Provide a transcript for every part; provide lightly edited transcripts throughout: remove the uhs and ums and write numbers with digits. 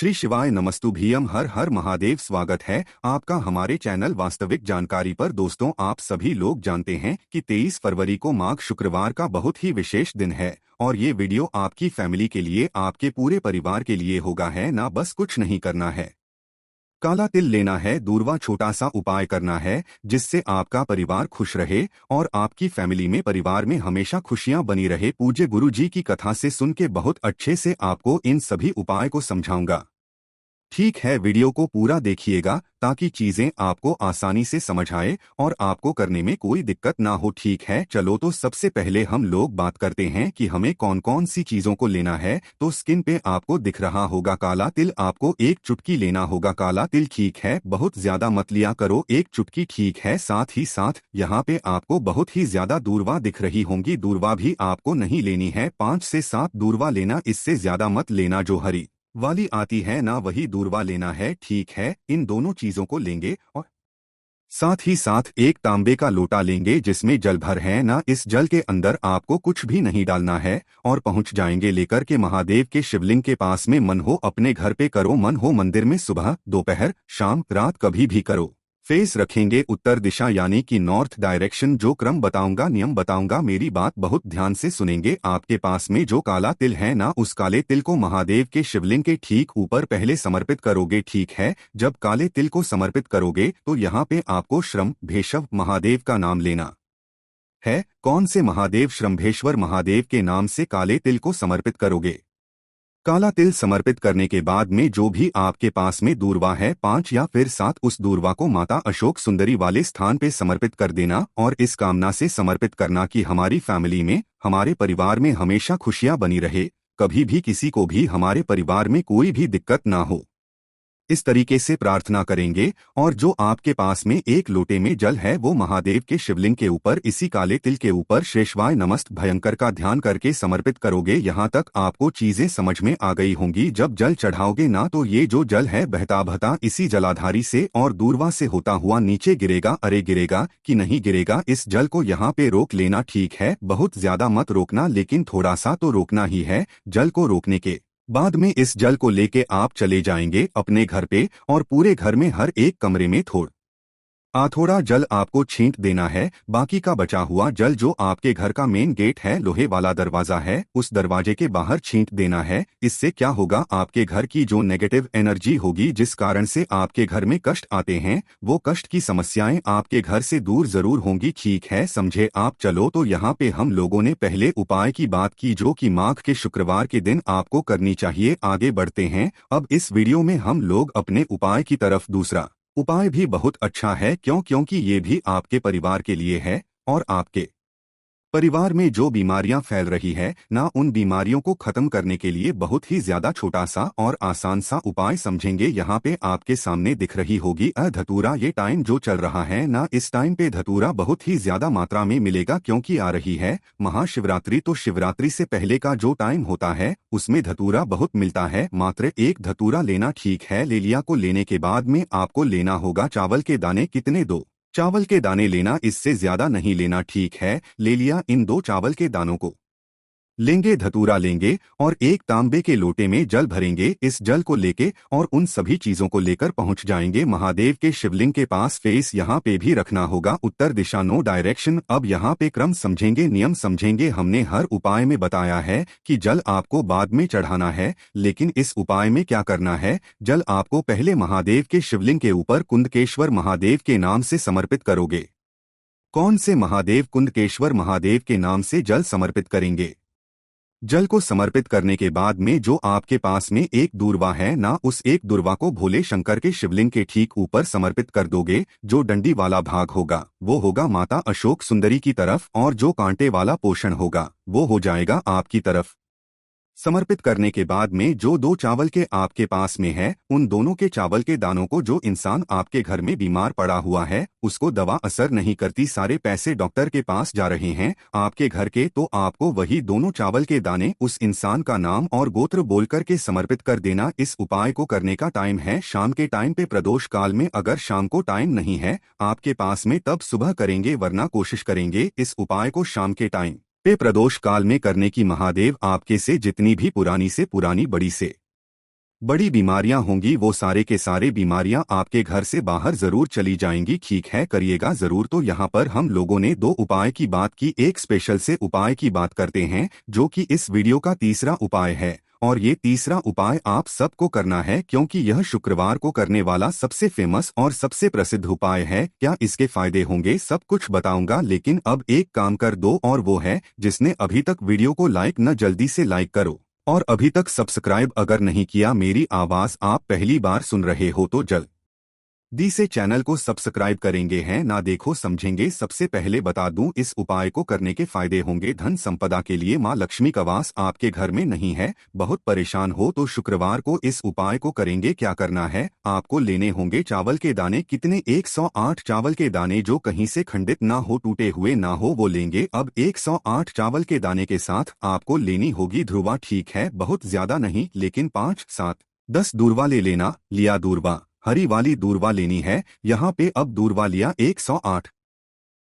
श्री शिवाय नमस्तुभ्यम। हर हर महादेव। स्वागत है आपका हमारे चैनल वास्तविक जानकारी पर। दोस्तों, आप सभी लोग जानते हैं कि 23 फरवरी को माघ शुक्रवार का बहुत ही विशेष दिन है और ये वीडियो आपकी फैमिली के लिए, आपके पूरे परिवार के लिए होगा। है ना, बस कुछ नहीं करना है, काला तिल लेना है, दूरवा छोटा सा उपाय करना है जिससे आपका परिवार खुश रहे और आपकी फैमिली में, परिवार में हमेशा खुशियां बनी रहे। पूज्य गुरु जी की कथा से सुन के बहुत अच्छे से आपको इन सभी उपाय को समझाऊंगा। ठीक है, वीडियो को पूरा देखिएगा ताकि चीजें आपको आसानी से समझ आए और आपको करने में कोई दिक्कत ना हो। ठीक है, चलो तो सबसे पहले हम लोग बात करते हैं कि हमें कौन कौन सी चीजों को लेना है। तो स्क्रीन पे आपको दिख रहा होगा काला तिल, आपको एक चुटकी लेना होगा काला तिल। ठीक है, बहुत ज्यादा मत लिया करो, एक चुटकी ठीक है। साथ ही साथ यहाँ पे आपको बहुत ही ज्यादा दूरवा दिख रही होंगी, दूरवा भी आपको नहीं लेनी है, 5 से 7 दूरवा लेना, इससे ज्यादा मत लेना। जो हरी वाली आती है ना, वही दूरवा लेना है। ठीक है, इन दोनों चीजों को लेंगे और साथ ही साथ एक तांबे का लोटा लेंगे जिसमें जल भर है ना। इस जल के अंदर आपको कुछ भी नहीं डालना है और पहुंच जाएंगे लेकर के महादेव के शिवलिंग के पास में। मन हो अपने घर पे करो, मन हो मंदिर में, सुबह, दोपहर, शाम, रात, कभी भी करो। फेस रखेंगे उत्तर दिशा यानी कि नॉर्थ डायरेक्शन। जो क्रम बताऊंगा, नियम बताऊंगा, मेरी बात बहुत ध्यान से सुनेंगे। आपके पास में जो काला तिल है ना, उस काले तिल को महादेव के शिवलिंग के ठीक ऊपर पहले समर्पित करोगे। ठीक है, जब काले तिल को समर्पित करोगे तो यहाँ पे आपको श्रम्भेश्वर महादेव का नाम लेना है। कौन से महादेव? श्रम्भेश्वर महादेव के नाम से काले तिल को समर्पित करोगे। काला तिल समर्पित करने के बाद में जो भी आपके पास में दूरवा है, 5 या फिर 7, उस दूरवा को माता अशोक सुंदरी वाले स्थान पे समर्पित कर देना और इस कामना से समर्पित करना कि हमारी फैमिली में, हमारे परिवार में हमेशा खुशियां बनी रहे, कभी भी किसी को भी हमारे परिवार में कोई भी दिक्कत ना हो। इस तरीके से प्रार्थना करेंगे और जो आपके पास में एक लोटे में जल है वो महादेव के शिवलिंग के ऊपर, इसी काले तिल के ऊपर श्री शिवाय नमस्त भयंकर का ध्यान करके समर्पित करोगे। यहाँ तक आपको चीजें समझ में आ गई होंगी। जब जल चढ़ाओगे ना, तो ये जो जल है बहता बहता इसी जलाधारी से और दूरवा से होता हुआ नीचे गिरेगा। अरे गिरेगा कि नहीं गिरेगा, इस जल को यहाँ पे रोक लेना। ठीक है, बहुत ज्यादा मत रोकना, लेकिन थोड़ा सा तो रोकना ही है। जल को रोकने के बाद में इस जल को लेके आप चले जाएंगे अपने घर पे और पूरे घर में हर एक कमरे में थोड़ा जल आपको छींट देना है। बाकी का बचा हुआ जल जो आपके घर का मेन गेट है, लोहे वाला दरवाजा है, उस दरवाजे के बाहर छींट देना है। इससे क्या होगा, आपके घर की जो नेगेटिव एनर्जी होगी, जिस कारण से आपके घर में कष्ट आते हैं, वो कष्ट की समस्याएं आपके घर से दूर जरूर होंगी। ठीक है, समझे आप। चलो तो यहाँ पे हम लोगों ने पहले उपाय की बात की जो कि माघ के शुक्रवार के दिन आपको करनी चाहिए। आगे बढ़ते हैं। अब इस वीडियो में हम लोग अपने उपाय की तरफ। दूसरा उपाय भी बहुत अच्छा है, क्योंकि ये भी आपके परिवार के लिए है और आपके परिवार में जो बीमारियां फैल रही है ना, उन बीमारियों को खत्म करने के लिए बहुत ही ज्यादा छोटा सा और आसान सा उपाय समझेंगे। यहाँ पे आपके सामने दिख रही होगी धतूरा। ये टाइम जो चल रहा है ना, इस टाइम पे धतूरा बहुत ही ज्यादा मात्रा में मिलेगा क्योंकि आ रही है महाशिवरात्रि। तो शिवरात्रि से पहले का जो टाइम होता है उसमें धतूरा बहुत मिलता है। मात्र एक धतूरा लेना। ठीक है, ले लिया। को लेने के बाद में आपको लेना होगा चावल के दाने। कितने? 2 चावल के दाने लेना, इससे ज्यादा नहीं लेना। ठीक है, ले लिया। इन 2 चावल के दानों को लेंगे, धतूरा लेंगे और एक तांबे के लोटे में जल भरेंगे। इस जल को लेके और उन सभी चीजों को लेकर पहुंच जाएंगे महादेव के शिवलिंग के पास। फेस यहाँ पे भी रखना होगा उत्तर दिशा, नो डायरेक्शन। अब यहाँ पे क्रम समझेंगे, नियम समझेंगे। हमने हर उपाय में बताया है कि जल आपको बाद में चढ़ाना है, लेकिन इस उपाय में क्या करना है, जल आपको पहले महादेव के शिवलिंग के ऊपर कुंदकेश्वर महादेव के नाम से समर्पित करोगे। कौन से महादेव? कुंदकेश्वर महादेव के नाम से जल समर्पित करेंगे। जल को समर्पित करने के बाद में जो आपके पास में एक दूरवा है ना, उस एक दूरवा को भोले शंकर के शिवलिंग के ठीक ऊपर समर्पित कर दोगे। जो डंडी वाला भाग होगा वो होगा माता अशोक सुंदरी की तरफ और जो कांटे वाला पोषण होगा वो हो जाएगा आपकी तरफ। समर्पित करने के बाद में जो 2 चावल के आपके पास में है, उन दोनों के चावल के दानों को, जो इंसान आपके घर में बीमार पड़ा हुआ है उसको दवा असर नहीं करती, सारे पैसे डॉक्टर के पास जा रहे हैं आपके घर के, तो आपको वही दोनों चावल के दाने उस इंसान का नाम और गोत्र बोल करके समर्पित कर देना। इस उपाय को करने का टाइम है शाम के टाइम पे, प्रदोष काल में। अगर शाम को टाइम नहीं है आपके पास में तब सुबह करेंगे, वरना कोशिश करेंगे इस उपाय को शाम के टाइम पे प्रदोष काल में करने की। महादेव आपके से जितनी भी पुरानी से पुरानी, बड़ी से बड़ी बीमारियां होंगी वो सारे के सारे बीमारियां आपके घर से बाहर जरूर चली जाएंगी। ठीक है, करिएगा जरूर। तो यहाँ पर हम लोगों ने दो उपाय की बात की, एक स्पेशल से उपाय की बात करते हैं जो कि इस वीडियो का तीसरा उपाय है। और ये तीसरा उपाय आप सबको करना है क्योंकि यह शुक्रवार को करने वाला सबसे फेमस और सबसे प्रसिद्ध उपाय है। क्या इसके फायदे होंगे सब कुछ बताऊंगा, लेकिन अब एक काम कर दो और वो है जिसने अभी तक वीडियो को लाइक न जल्दी से लाइक करो और अभी तक सब्सक्राइब अगर नहीं किया, मेरी आवाज आप पहली बार सुन रहे हो तो दी से चैनल को सब्सक्राइब करेंगे हैं ना, देखो समझेंगे। सबसे पहले बता दूं इस उपाय को करने के फायदे होंगे धन संपदा के लिए। माँ लक्ष्मी का वास आपके घर में नहीं है, बहुत परेशान हो तो शुक्रवार को इस उपाय को करेंगे। क्या करना है, आपको लेने होंगे चावल के दाने। कितने? 108 चावल के दाने जो कहीं से खंडित ना हो, टूटे हुए ना हो, वो लेंगे। अब 108 चावल के दाने के साथ आपको लेनी होगी दूर्वा। ठीक है, बहुत ज्यादा नहीं लेकिन 5, 7, 10 दूर्वा ले लेना। लिया दूर्वा, हरी वाली दूर्वा लेनी है। यहाँ पे अब दूर्वा लिया 108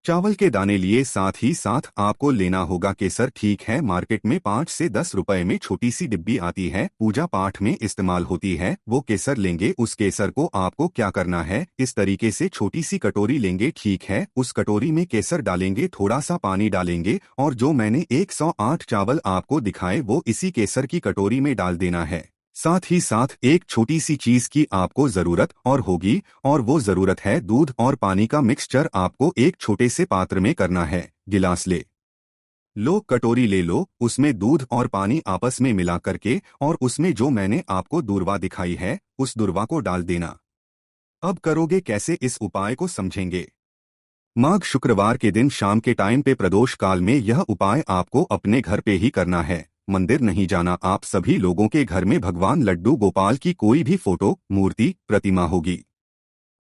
चावल के दाने लिए। साथ ही साथ आपको लेना होगा केसर। ठीक है, मार्केट में 5 से 10 रुपए में छोटी सी डिब्बी आती है, पूजा पाठ में इस्तेमाल होती है, वो केसर लेंगे। उस केसर को आपको क्या करना है, इस तरीके से छोटी सी कटोरी लेंगे। ठीक है, उस कटोरी में केसर डालेंगे, थोड़ा सा पानी डालेंगे और जो मैंने 108 चावल आपको दिखाए वो इसी केसर की कटोरी में डाल देना है। साथ ही साथ एक छोटी सी चीज की आपको जरूरत और होगी, और वो जरूरत है दूध और पानी का मिक्सचर। आपको एक छोटे से पात्र में करना है। गिलास ले लो, कटोरी ले लो, उसमें दूध और पानी आपस में मिला करके और उसमें जो मैंने आपको दूर्वा दिखाई है उस दूर्वा को डाल देना। अब करोगे कैसे इस उपाय को समझेंगे। माघ शुक्रवार के दिन शाम के टाइम पे प्रदोष काल में यह उपाय आपको अपने घर पे ही करना है, मंदिर नहीं जाना। आप सभी लोगों के घर में भगवान लड्डू गोपाल की कोई भी फोटो, मूर्ति, प्रतिमा होगी।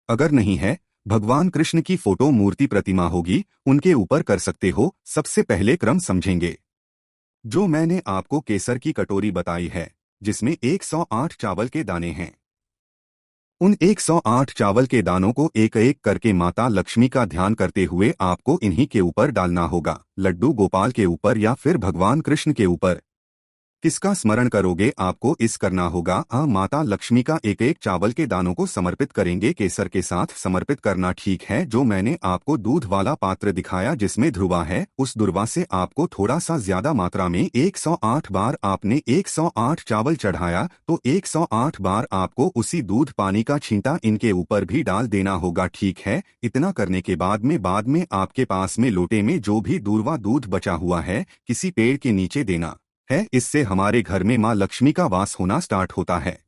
अगर नहीं है, भगवान कृष्ण की फोटो, मूर्ति, प्रतिमा होगी, उनके ऊपर कर सकते हो। सबसे पहले क्रम समझेंगे। जो मैंने आपको केसर की कटोरी बताई है जिसमें 108 चावल के दाने हैं, उन 108 चावल के दानों को एक एक करके माता लक्ष्मी का ध्यान करते हुए आपको इन्हीं के ऊपर डालना होगा। लड्डू गोपाल के ऊपर या फिर भगवान कृष्ण के ऊपर। किसका स्मरण करोगे, आपको इस करना होगा माता लक्ष्मी का एक एक चावल के दानों को समर्पित करेंगे, केसर के साथ समर्पित करना। ठीक है, जो मैंने आपको दूध वाला पात्र दिखाया जिसमें ध्रुवा है, उस दुर्वा से आपको थोड़ा सा ज्यादा मात्रा में 108 बार आपने 108 चावल चढ़ाया तो 108 बार आपको उसी दूध पानी का छींटा इनके ऊपर भी डाल देना होगा। ठीक है, इतना करने के बाद में आपके पास में लोटे में जो भी दूर्वा दूध बचा हुआ है किसी पेड़ के नीचे देना है। इससे हमारे घर में माँ लक्ष्मी का वास होना स्टार्ट होता है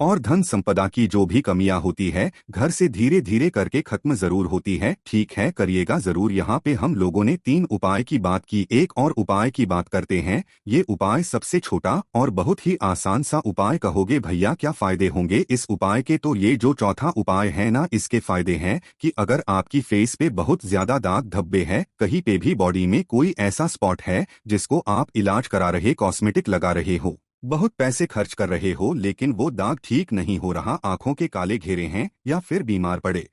और धन संपदा की जो भी कमियां होती है घर से धीरे धीरे करके खत्म जरूर होती है। ठीक है, करिएगा जरूर। यहाँ पे हम लोगों ने 3 उपाय की बात की, एक और उपाय की बात करते हैं। ये उपाय सबसे छोटा और बहुत ही आसान सा उपाय। कहोगे भैया क्या फायदे होंगे इस उपाय के, तो ये जो चौथा उपाय है ना, इसके फायदे हैं कि अगर आपकी फेस पे बहुत ज्यादा दाग धब्बे है, कहीं पे भी बॉडी में कोई ऐसा स्पॉट है जिसको आप इलाज करा रहे, कॉस्मेटिक लगा रहे हो, बहुत पैसे खर्च कर रहे हो, लेकिन वो दाग ठीक नहीं हो रहा, आंखों के काले घेरे हैं या फिर बीमार पड़े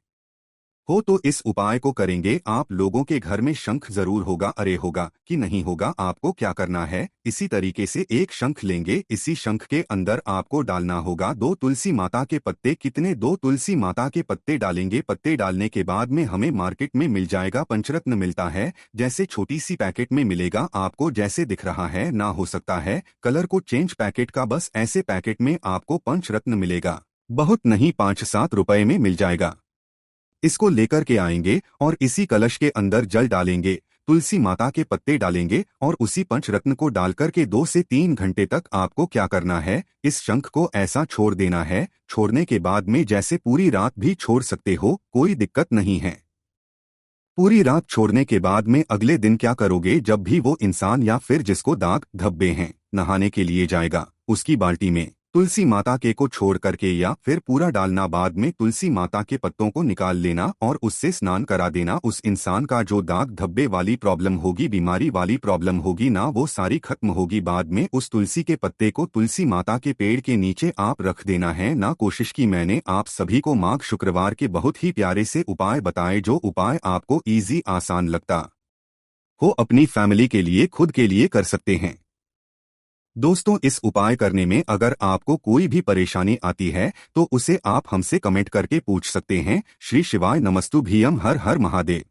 हो, तो इस उपाय को करेंगे आप लोगों के घर में शंख जरूर होगा। अरे होगा कि नहीं होगा, आपको क्या करना है, इसी तरीके से एक शंख लेंगे। इसी शंख के अंदर आपको डालना होगा 2 तुलसी माता के पत्ते। कितने? 2 तुलसी माता के पत्ते डालेंगे। पत्ते डालने के बाद में हमें मार्केट में मिल जाएगा, पंचरत्न मिलता है, जैसे छोटी सी पैकेट में मिलेगा आपको, जैसे दिख रहा है ना, हो सकता है कलर को चेंज पैकेट का, बस ऐसे पैकेट में आपको पंचरत्न मिलेगा। बहुत नहीं, 5-7 रुपए में मिल जाएगा। इसको लेकर के आएंगे और इसी कलश के अंदर जल डालेंगे, तुलसी माता के पत्ते डालेंगे और उसी पंचरत्न को डालकर के 2 से 3 घंटे तक आपको क्या करना है, इस शंख को ऐसा छोड़ देना है। छोड़ने के बाद में जैसे पूरी रात भी छोड़ सकते हो, कोई दिक्कत नहीं है। पूरी रात छोड़ने के बाद में अगले दिन क्या करोगे, जब भी वो इंसान या फिर जिसको दाग धब्बे हैं नहाने के लिए जाएगा, उसकी बाल्टी में तुलसी माता के को छोड़ करके या फिर पूरा डालना, बाद में तुलसी माता के पत्तों को निकाल लेना और उससे स्नान करा देना। उस इंसान का जो दाग धब्बे वाली प्रॉब्लम होगी, बीमारी वाली प्रॉब्लम होगी ना, वो सारी खत्म होगी। बाद में उस तुलसी के पत्ते को तुलसी माता के पेड़ के नीचे आप रख देना है ना। कोशिश की मैंने आप सभी को माघ शुक्रवार के बहुत ही प्यारे से उपाय बताए, जो उपाय आपको ईजी आसान लगता हो, अपनी फैमिली के लिए, खुद के लिए कर सकते हैं। दोस्तों, इस उपाय करने में अगर आपको कोई भी परेशानी आती है तो उसे आप हमसे कमेंट करके पूछ सकते हैं। श्री शिवाय नमस्तु भीयम, हर हर महादेव।